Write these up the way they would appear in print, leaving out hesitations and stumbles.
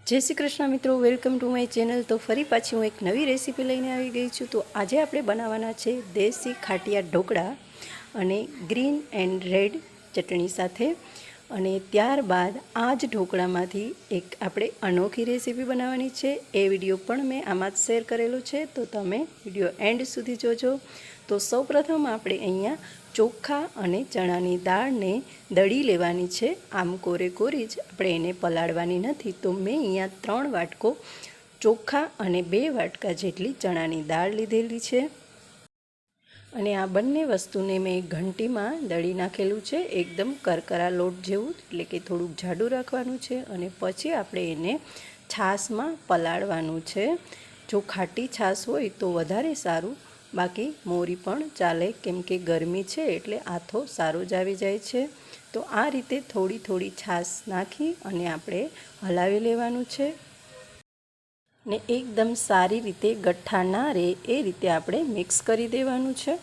जय श्री कृष्ण मित्रों, welcome to my channel. तो फरी पाછી હું એક નવી રેસીપી લઈને આવી ગઈ છું। તો આજે આપણે બનાવવાના છે દેશી ખાટિયા ઢોકળા અને ગ્રીન એન્ડ રેડ ચટણી સાથે। અને ત્યારબાદ આ જ ઢોકળામાંથી એક આપણે અનોખી રેસીપી બનાવવાની છે। એ વિડીયો પણ મેં આમાં જ શેર કરેલો છે, તો તમે વિડીયો એન્ડ સુધી જોજો। તો સૌપ્રથમ આપણે અહીંયા ચોખા અને ચણાની દાળને દળી લેવાની છે। આમ કોરે કોરી જ આપણે એને પલાળવાની નથી। તો મેં અહીંયા 3 વાટકો ચોખા અને 2 વાટકા જેટલી ચણાની દાળ લીધેલી છે। અને આ બંને વસ્તુને મેં ઘંટીમાં દળી નાખેલું છે, એકદમ કરકરા લોટ જેવું, એટલે કે થોડુંક જાડું રાખવાનું છે। અને પછી આપણે એને છાશમાં પલાળવાનું છે। જો ખાટી છાશ હોય તો વધારે સારું, બાકી મોરી પણ ચાલે, કેમ કે ગરમી છે એટલે આથો સારો જ આવી જાય છે। તો આ રીતે થોડી થોડી છાશ નાખી અને આપણે હલાવી લેવાનું છે ને એકદમ સારી રીતે ગઠ્ઠા ના રહે એ રીતે આપણે મિક્સ કરી દેવાનું છે।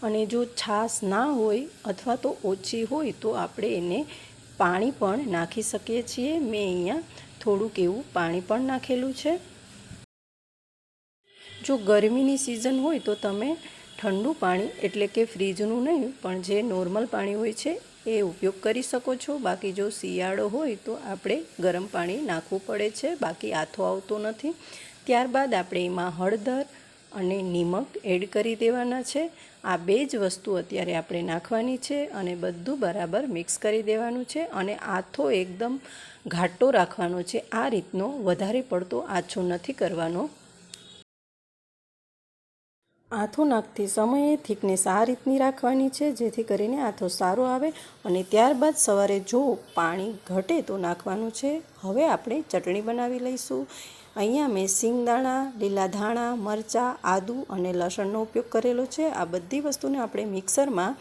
અને જો છાશ ના હોય અથવા તો ઓછી હોય તો આપણે એને પાણી પણ નાખી શકીએ છીએ। મેં અહીંયા થોડુંક એવું પાણી પણ નાખેલું છે। જો ગરમીની સિઝન હોય તો તમે ઠંડુ પાણી, એટલે કે ફ્રીજનું નહીં પણ જે નોર્મલ પાણી હોય છે એ ઉપયોગ કરી શકો છો। બાકી જો શિયાળો હોય તો આપણે ગરમ પાણી નાખવું પડે છે, બાકી આથો આવતો નથી। ત્યારબાદ આપણે એમાં હળદર અને નિમક એડ કરી દેવાના છે। આ બે જ વસ્તુ અત્યારે આપણે નાખવાની છે અને બધું બરાબર મિક્સ કરી દેવાનું છે। અને આથો એકદમ ઘાટો રાખવાનો છે, આ રીતનો, વધારે પડતો આછો નથી કરવાનો। આથો નાખતી સમયે થિકનેસ આ રીતની રાખવાની છે, જેથી કરીને આથો સારો આવે। અને ત્યારબાદ સવારે જો પાણી ઘટે તો નાખવાનું છે। હવે આપણે ચટણી બનાવી લઈશું। અહીંયા મેં સિંગદાણા, લીલા ધાણા, મરચાં, આદુ અને લસણનો ઉપયોગ કરેલો છે। આ બધી વસ્તુને આપણે મિક્સરમાં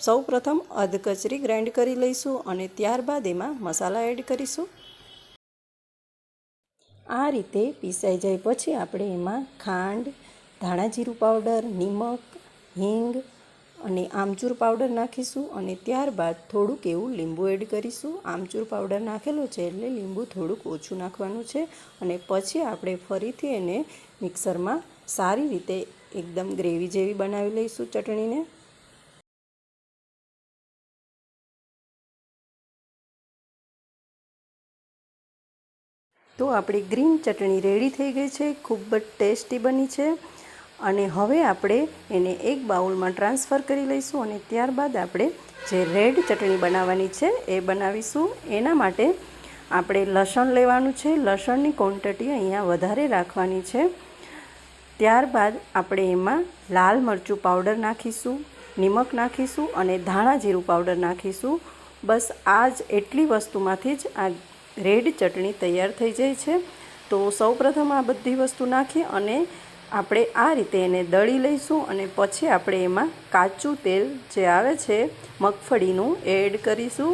સૌપ્રથમ અધકચરી ગ્રાઇન્ડ કરી લઈશું અને ત્યારબાદ એમાં મસાલા એડ કરીશું। આ રીતે પીસાઈ જાય પછી આપણે એમાં ખાંડ, ધાણા જીરું પાવડર, નિમક, હિંગ અને આમચૂર પાવડર નાખીશું। અને ત્યારબાદ થોડુંક એવું લીંબુ એડ કરીશું। આમચૂર પાવડર નાખેલો છે એટલે લીંબુ થોડુંક ઓછું નાખવાનું છે। અને પછી આપણે ફરીથી એને મિક્સરમાં સારી રીતે એકદમ ગ્રેવી જેવી બનાવી લઈશું ચટણીને। તો આપણી ગ્રીન ચટણી રેડી થઈ ગઈ છે, ખૂબ જ ટેસ્ટી બની છે। અને હવે આપણે એને એક બાઉલમાં ટ્રાન્સફર કરી લઈશું અને ત્યારબાદ આપણે જે રેડ ચટણી બનાવવાની છે એ બનાવીશું। એના માટે આપણે લસણ લેવાનું છે। લસણની ક્વોન્ટિટી અહીંયા વધારે રાખવાની છે। ત્યારબાદ આપણે એમાં લાલ મરચું પાવડર નાખીશું, નિમક નાખીશું અને ધાણા જીરું પાવડર નાખીશું। બસ આ જ એટલી વસ્તુમાંથી જ આ રેડ ચટણી તૈયાર થઈ જાય છે। તો સૌપ્રથમ આ બધી વસ્તુ નાખી અને આપણે આ રીતે એને દળી લઈશું અને પછી આપણે એમાં કાચું તેલ જે આવે છે મગફળીનું એડ કરીશું।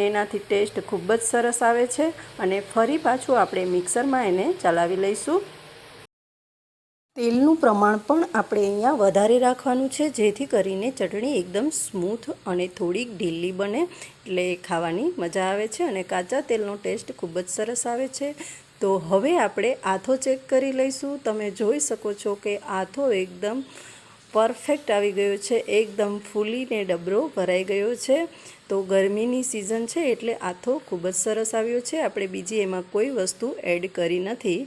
એનાથી ટેસ્ટ ખૂબ જ સરસ આવે છે। અને ફરી પાછું આપણે મિક્સરમાં એને ચલાવી લઈશું। તેલનું પ્રમાણ પણ આપણે અહીંયા વધારે રાખવાનું છે, જેથી કરીને ચટણી એકદમ સ્મૂથ અને થોડીક ઢીલી બને, એટલે ખાવાની મજા આવે છે અને કાચા તેલનો ટેસ્ટ ખૂબ જ સરસ આવે છે। તો હવે આપણે આથો ચેક કરી લઈશું। તમે જોઈ શકો છો કે આથો એકદમ પરફેક્ટ આવી ગયો છે, એકદમ ફૂલીને ડબરો ભરાઈ ગયો છે। તો ગરમીની સિઝન છે એટલે આથો ખૂબ જ સરસ આવ્યો છે। આપણે બીજી એમાં કોઈ વસ્તુ એડ કરી નથી।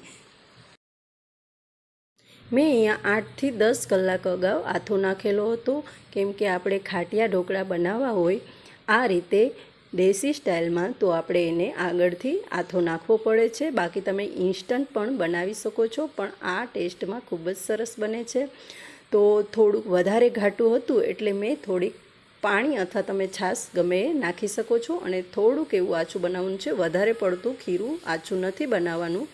મેં અહીંયા 8થી 10 કલાક અગાઉ આથો નાખેલો હતો, કેમ કે આપણે ખાટિયા ઢોકળા બનાવવા હોય આ રીતે દેશી સ્ટાઇલમાં તો આપણે એને આગળથી આથો નાખવો પડે છે। બાકી તમે ઇન્સ્ટન્ટ પણ બનાવી શકો છો, પણ આ ટેસ્ટમાં ખૂબ જ સરસ બને છે। તો થોડુંક વધારે ઘાટું હતું એટલે મેં થોડીક પાણી અથવા તમે છાશ ગમે એ નાખી શકો છો। અને થોડુંક એવું આછું બનાવવાનું છે, વધારે પડતું ખીરું આછું નથી બનાવવાનું।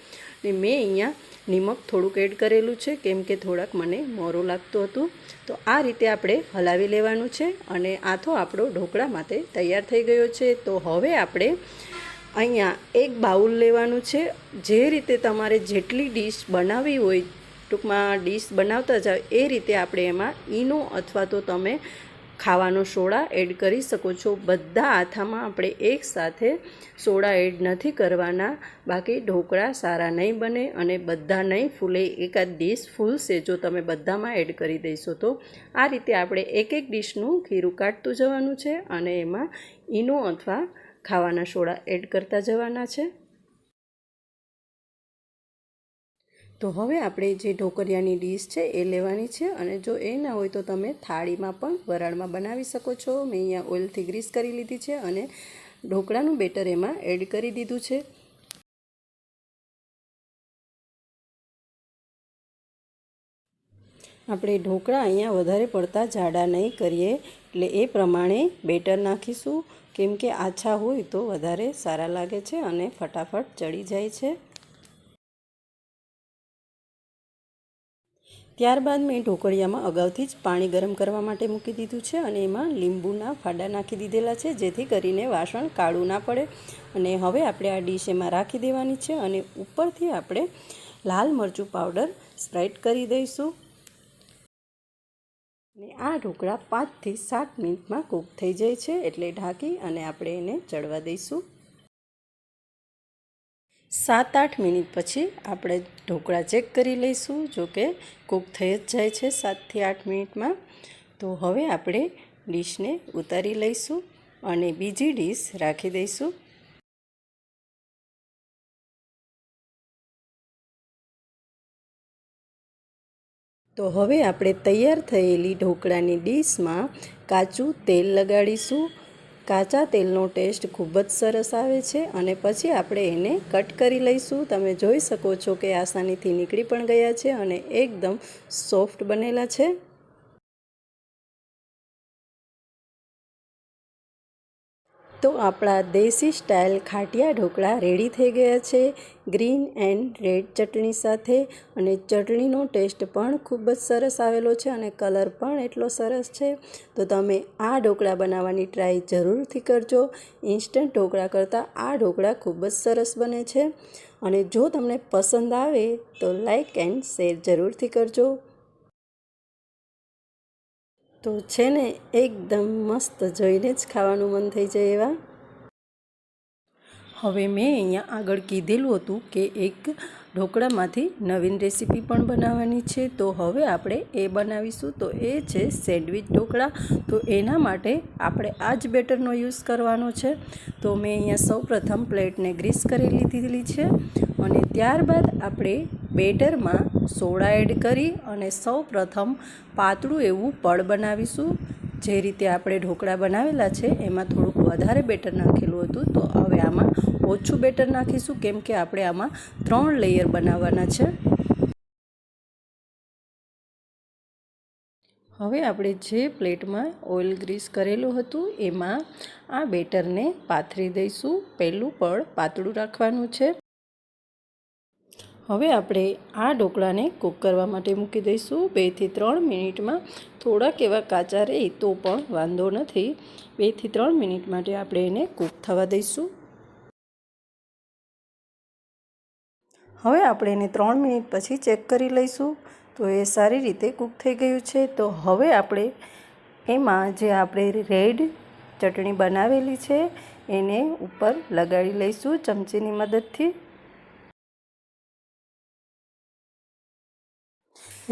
ને મેં અહીંયા નિમક થોડુંક એડ કરેલું છે, કેમ કે થોડાક મને મોરું લાગતું હતું। તો આ રીતે આપણે હલાવી લેવાનું છે અને આથો આપણો ઢોકળા માટે તૈયાર થઈ ગયો છે। તો હવે આપણે અહીંયા એક બાઉલ લેવાનું છે। જે રીતે તમારે જેટલી ડીશ બનાવવી હોય, ટૂંકમાં ડીશ બનાવતા જાઓ એ રીતે આપણે એમાં ઈનો અથવા તો તમે ખાવાનો સોડા એડ કરી શકો છો। બધા આથામાં આપણે એકસાથે સોડા એડ નથી કરવાના, બાકી ઢોકળા સારા નહીં બને અને બધા નહીં ફૂલે। એકાદ ડીશ ફૂલશે જો તમે બધામાં એડ કરી દઈશો તો। આ રીતે આપણે એક એક ડીશનું ખીરું કાઢતું જવાનું છે અને એમાં ઈનો અથવા ખાવાના સોડા એડ કરતા જવાના છે। તો હવે આપણે જે ઢોકળિયાની ડીશ છે એ લેવાની છે અને જો એ ના હોય તો તમે થાળીમાં પણ વરાળમાં બનાવી શકો છો। મેં અહીંયા ઓઇલથી ગ્રીસ કરી લીધી છે અને ઢોકળાનું બેટર એમાં એડ કરી દીધું છે। આપણે ઢોકળા અહીંયા વધારે પડતા જાડા નહીં કરીએ, એટલે એ પ્રમાણે બેટર નાખીશું, કેમ કે આછા હોય તો વધારે સારા લાગે છે અને ફટાફટ ચડી જાય છે। ત્યારબાદ મેં ઢોકળિયામાં અગાઉથી જ પાણી ગરમ કરવા માટે મૂકી દીધું છે અને એમાં લીંબુના ફાડા નાખી દીધેલા છે, જેથી કરીને વાસણ કાળું ના પડે। અને હવે આપણે આ ડીશ એમાં રાખી દેવાની છે અને ઉપરથી આપણે લાલ મરચું પાવડર સ્પ્રેડ કરી દઈશું। અને આ ઢોકળા 5 થી 7 મિનિટમાં કૂક થઈ જાય છે, એટલે ઢાંકી અને આપણે એને ચડવા દઈશું। 7-8 મિનિટ પછી આપણે ઢોકળા ચેક કરી લઈશું, જો કે કૂક થઈ જ જાય છે 7 થી 8 મિનિટમાં। તો હવે આપણે ડીશને ઉતારી લઈશું અને બીજી ડીશ રાખી દઈશું। તો હવે આપણે તૈયાર થયેલી ઢોકળાની ડીશમાં કાચું તેલ લગાડીશું। કાચા તેલનો ટેસ્ટ ખૂબ જ સરસ આવે છે અને પછી આપણે એને કટ કરી લઈશું। તમે જોઈ શકો છો કે આસાનીથી નીકળી પણ ગયા છે અને એકદમ સોફ્ટ બનેલા છે। તો આપણા દેશી સ્ટાઇલ ખાટિયા ઢોકળા રેડી થઈ ગયા છે ગ્રીન એન્ડ રેડ ચટણી સાથે, અને ચટણીનો ટેસ્ટ પણ ખૂબ જ સરસ આવેલો છે અને કલર પણ એટલો સરસ છે। તો તમે આ ઢોકળા બનાવવાની ટ્રાય જરૂરથી કરજો। ઇન્સ્ટન્ટ ઢોકળા કરતાં આ ઢોકળા ખૂબ જ સરસ બને છે અને જો તમને પસંદ આવે તો લાઈક એન્ડ શેર જરૂરથી કરજો। તો છે ને એકદમ મસ્ત, જોઈને જ ખાવાનું મન થઈ જાય એવા। હવે મેં અહીંયા આગળ કીધેલું હતું કે એક ઢોકળામાંથી નવીન રેસીપી પણ બનાવવાની છે, તો હવે આપણે એ બનાવીશું। તો એ છે સેન્ડવિચ ઢોકળા। તો એના માટે આપણે આ જ બેટરનો યુઝ કરવાનો છે। તો મેં અહીંયા સૌપ્રથમ પ્લેટને ગ્રીસ કરી લીધેલી છે અને ત્યારબાદ આપણે બેટરમાં સોડા એડ કરી અને સૌપ્રથમ પાતળું એવું પડ બનાવીશું। જે રીતે આપણે ઢોકળા બનાવેલા છે એમાં થોડુંક વધારે બેટર નાખેલું હતું, તો હવે આમાં ઓછું બેટર નાખીશું, કેમ કે આપણે આમાં 3 લેયર બનાવવાના છે। હવે આપણે જે પ્લેટમાં ઓઇલ ગ્રીસ કરેલું હતું એમાં આ બેટરને પાથરી દઈશું। પહેલું પડ પાતળું રાખવાનું છે। હવે આપણે આ ઢોકળાને કૂક કરવા માટે મૂકી દઈશું 2 થી 3 મિનિટમાં। થોડાક એવા કાચા રહે તો પણ વાંધો નથી, 2 થી 3 મિનિટ માટે આપણે એને કૂક થવા દઈશું। હવે આપણે એને 3 મિનિટ પછી ચેક કરી લઈશું, તો એ સારી રીતે કૂક થઈ ગયું છે। તો હવે આપણે એમાં જે આપણે રેડ ચટણી બનાવેલી છે એને ઉપર લગાડી લઈશું ચમચીની મદદથી।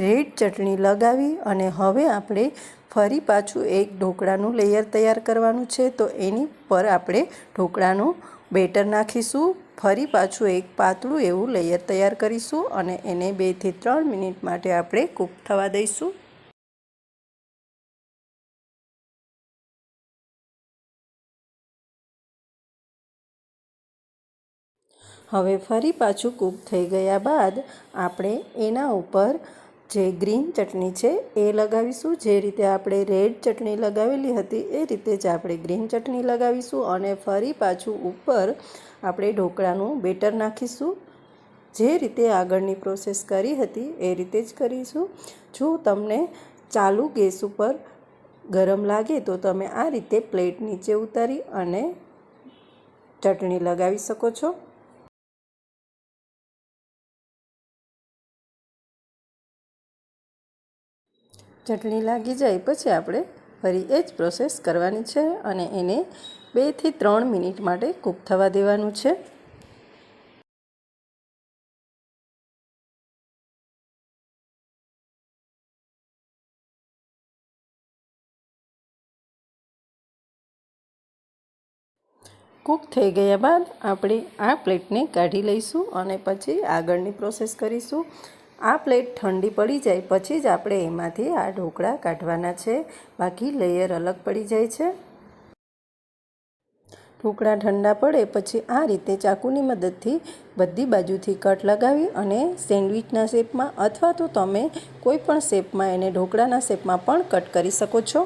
રેડ ચટણી લગાવી અને હવે આપણે ફરી પાછું એક ઢોકળાનું લેયર તૈયાર કરવાનું છે। તો એની પર આપણે ઢોકળાનું બેટર નાખીશું, ફરી પાછું એક પાતળું એવું લેયર તૈયાર કરીશું અને એને 2 થી 3 મિનિટ માટે આપણે કૂક થવા દઈશું। હવે ફરી પાછું કૂક થઈ ગયા બાદ આપણે એના ઉપર જે ગ્રીન ચટણી છે એ લગાવીશું। જે રીતે આપણે રેડ ચટણી લગાવેલી હતી એ રીતે જ આપણે ગ્રીન ચટણી લગાવીશું અને ફરી પાછું ઉપર આપણે ઢોકળાનું બેટર નાખીશું। જે રીતે આગળની પ્રોસેસ કરી હતી એ રીતે જ કરીશું। જો તમને ચાલુ ગેસ ઉપર ગરમ લાગે તો તમે આ રીતે પ્લેટ નીચે ઉતારી અને ચટણી લગાવી શકો છો। ચટણી લાગી જાય પછી આપણે ફરી એ જ પ્રોસેસ કરવાની છે અને એને 2 થી 3 મિનિટ માટે કૂક થવા દેવાનું છે। કૂક થઈ ગયા બાદ આપણે આ પ્લેટને કાઢી લઈશું અને પછી આગળની પ્રોસેસ કરીશું। આ પ્લેટ ઠંડી પડી જાય પછી જ આપણે એમાંથી આ ઢોકળા કાઢવાના છે, બાકી લેયર અલગ પડી જાય છે। ઢોકળા ઠંડા પડે પછી આ રીતે ચાકુની મદદથી બધી બાજુથી કટ લગાવી અને સેન્ડવિચના શેપમાં અથવા તો તમે કોઈ પણ શેપમાં એને ઢોકળાના શેપમાં પણ કટ કરી શકો છો।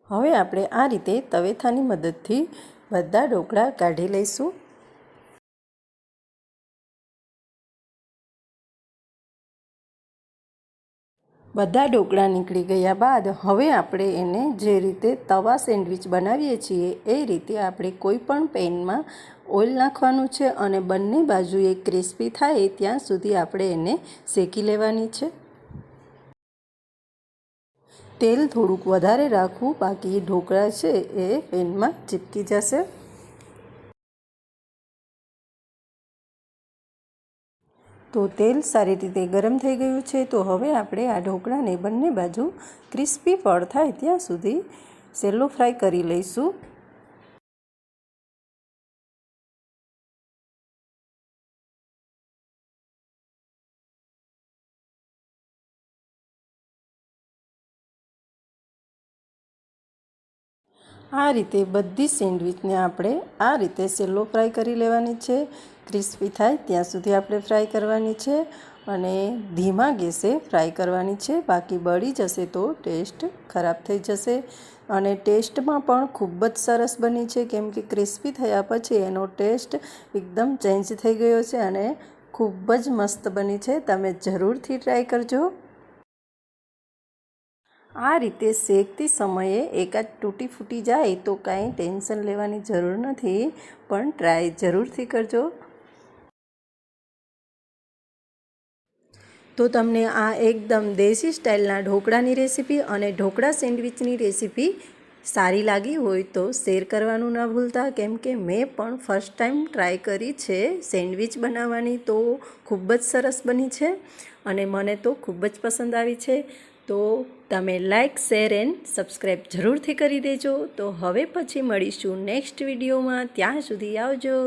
હવે આપણે આ રીતે તવેથાની મદદથી બધા ઢોકળા કાઢી લઈશું। બધા ઢોકળા નીકળી ગયા બાદ હવે આપણે એને જે રીતે તવા સેન્ડવિચ બનાવીએ છીએ એ રીતે આપણે કોઈ પણ પેનમાં ઓઇલ નાખવાનું છે અને બંને બાજુએ ક્રિસ્પી થાય ત્યાં સુધી આપણે એને શેકી લેવાની છે। તેલ થોડુંક વધારે રાખવું, બાકી ઢોકળા છે એ પેનમાં ચીપકી જશે। તો તેલ સારી રીતે ગરમ થઈ ગયું છે, તો હવે આપણે આ ઢોકળાને બંને બાજુ ક્રિસ્પી પડ થાય ત્યાં સુધી સેલો ફ્રાય કરી લઈશું। આ રીતે બધી સેન્ડવિચને આપણે આ રીતે સેલો ફ્રાય કરી લેવાની છે। ક્રિસ્પી થાય ત્યાં સુધી આપણે ફ્રાય કરવાની છે અને ધીમા ગેસે ફ્રાય કરવાની છે, બાકી બળી જશે તો ટેસ્ટ ખરાબ થઈ જશે। અને ટેસ્ટમાં પણ ખૂબ જ સરસ બની છે, કેમ કે ક્રિસ્પી થયા પછી એનો ટેસ્ટ એકદમ ચેન્જ થઈ ગયો છે અને ખૂબ જ મસ્ત બની છે। તમે જરૂરથી ટ્રાય કરજો। આ રીતે શેકતી સમયે એકાદ તૂટી ફૂટી જાય તો કાંઈ ટેન્શન લેવાની જરૂર નથી, પણ ટ્રાય જરૂરથી કરજો। તો તમને આ એકદમ દેશી સ્ટાઇલના ઢોકળાની રેસીપી અને ઢોકળા સેન્ડવિચની રેસીપી સારી લાગી હોય તો શેર કરવાનું ના ભૂલતા, કેમ કે મેં પણ ફર્સ્ટ ટાઈમ ટ્રાય કરી છે સેન્ડવિચ બનાવવાની, તો ખૂબ જ સરસ બની છે અને મને તો ખૂબ જ પસંદ આવી છે। તો તમે લાઈક, શેર એન્ડ સબસ્ક્રાઈબ જરૂરથી કરી દેજો। તો હવે પછી મળીશું નેક્સ્ટ વિડીયોમાં, ત્યાં સુધી આવજો।